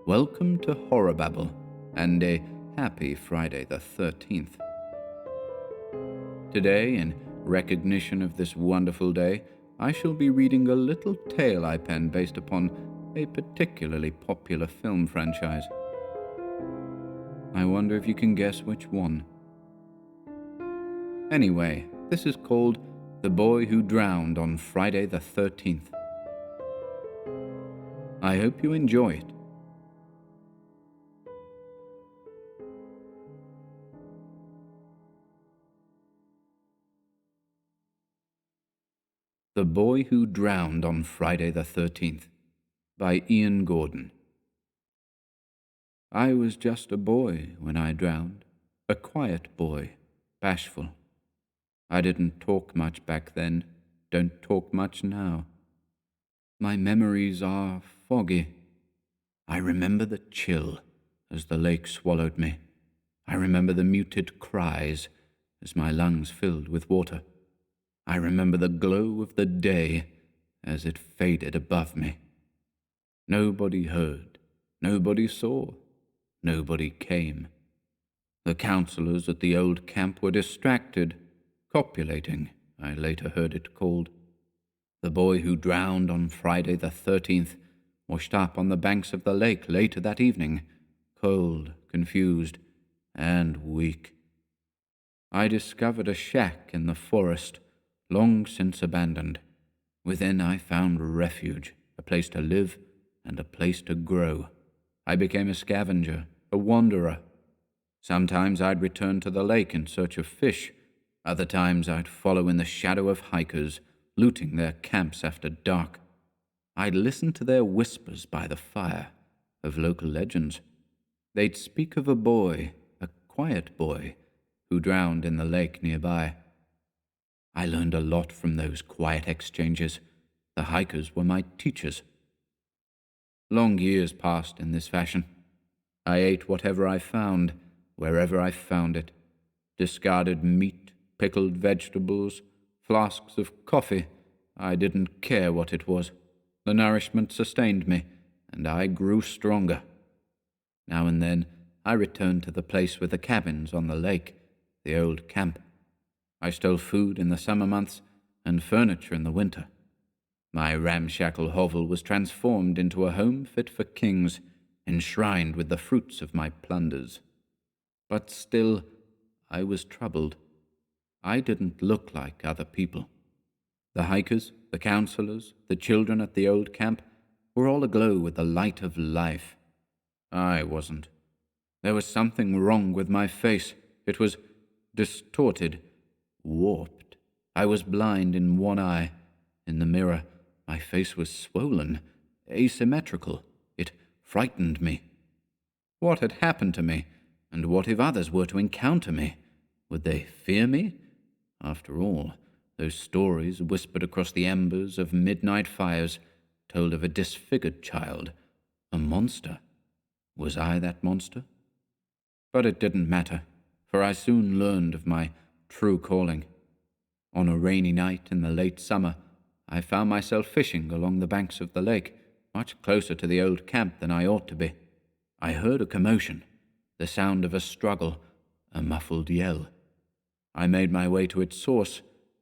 Welcome to HorrorBabble, and a happy Friday the 13th. Today, in recognition of this wonderful day, I shall be reading a little tale I penned based upon a particularly popular film franchise. I wonder if you can guess which one. Anyway, this is called The Boy Who Drowned on Friday the 13th. I hope you enjoy it. The Boy Who Drowned on Friday the 13th by Ian Gordon. I was just a boy when I drowned, a quiet boy, bashful. I didn't talk much back then, don't talk much now. My memories are foggy. I remember the chill as the lake swallowed me. I remember the muted cries as my lungs filled with water. I remember the glow of the day as it faded above me. Nobody heard, nobody saw, nobody came. The counselors at the old camp were distracted, copulating, I later heard it called. The boy who drowned on Friday the 13th washed up on the banks of the lake later that evening, cold, confused, and weak. I discovered a shack in the forest, long since abandoned. Within I found refuge, a place to live and a place to grow. I became a scavenger, a wanderer. Sometimes I'd return to the lake in search of fish. Other times I'd follow in the shadow of hikers, looting their camps after dark. I'd listen to their whispers by the fire, of local legends. They'd speak of a boy, a quiet boy, who drowned in the lake nearby. I learned a lot from those quiet exchanges. The hikers were my teachers. Long years passed in this fashion. I ate whatever I found, wherever I found it. Discarded meat, pickled vegetables, flasks of coffee. I didn't care what it was. The nourishment sustained me, and I grew stronger. Now and then, I returned to the place with the cabins on the lake, the old camp. I stole food in the summer months and furniture in the winter. My ramshackle hovel was transformed into a home fit for kings, enshrined with the fruits of my plunders. But still, I was troubled. I didn't look like other people. The hikers, the counselors, the children at the old camp were all aglow with the light of life. I wasn't. There was something wrong with my face. It was distorted, warped. I was blind in one eye. In the mirror, my face was swollen, asymmetrical. It frightened me. What had happened to me? And what if others were to encounter me? Would they fear me? After all, those stories whispered across the embers of midnight fires told of a disfigured child, a monster. Was I that monster? But it didn't matter, for I soon learned of my true calling. On a rainy night in the late summer, I found myself fishing along the banks of the lake, much closer to the old camp than I ought to be. I heard a commotion, the sound of a struggle, a muffled yell. I made my way to its source,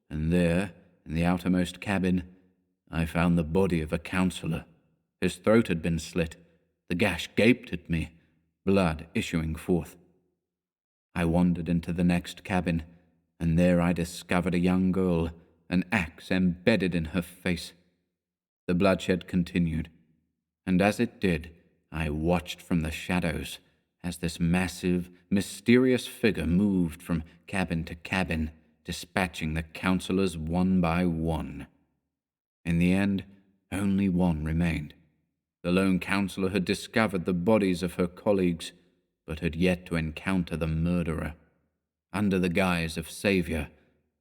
and there, in the outermost cabin, I found the body of a counselor. His throat had been slit. The gash gaped at me, blood issuing forth. I wandered into the next cabin, and there I discovered a young girl, an axe embedded in her face. The bloodshed continued, and as it did, I watched from the shadows as this massive, mysterious figure moved from cabin to cabin, dispatching the counselors one by one. In the end, only one remained. The lone counselor had discovered the bodies of her colleagues, but had yet to encounter the murderer. Under the guise of savior,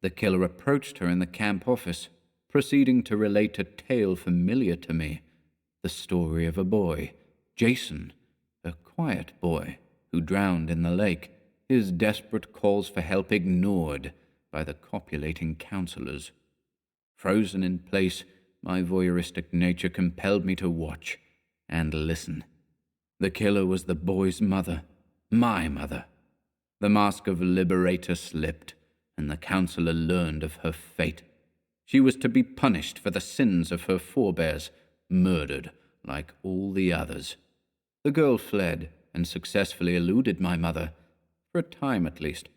the killer approached her in the camp office, proceeding to relate a tale familiar to me, the story of a boy, Jason, a quiet boy who drowned in the lake, his desperate calls for help ignored by the copulating counselors. Frozen in place, my voyeuristic nature compelled me to watch and listen. The killer was the boy's mother, my mother. The mask of liberator slipped, and the counselor learned of her fate. She was to be punished for the sins of her forebears, murdered like all the others. The girl fled and successfully eluded my mother, for a time at least.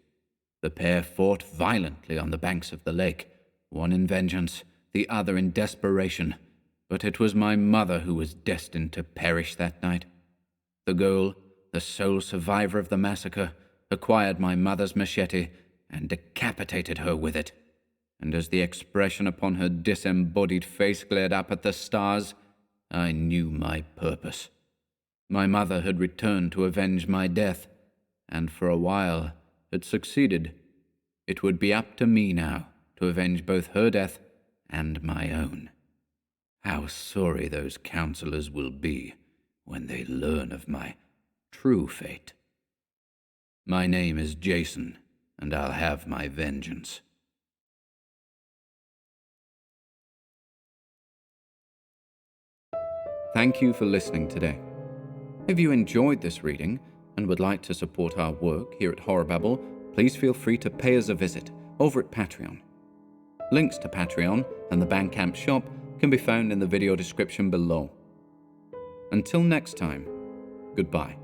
The pair fought violently on the banks of the lake, one in vengeance, the other in desperation, but it was my mother who was destined to perish that night. The girl, the sole survivor of the massacre, acquired my mother's machete and decapitated her with it. And as the expression upon her disembodied face glared up at the stars, I knew my purpose. My mother had returned to avenge my death, and for a while had succeeded. It would be up to me now to avenge both her death and my own. How sorry those counselors will be when they learn of my true fate. My name is Jason, and I'll have my vengeance. Thank you for listening today. If you enjoyed this reading and would like to support our work here at HorrorBabble, please feel free to pay us a visit over at Patreon. Links to Patreon and the Bandcamp shop can be found in the video description below. Until next time, goodbye.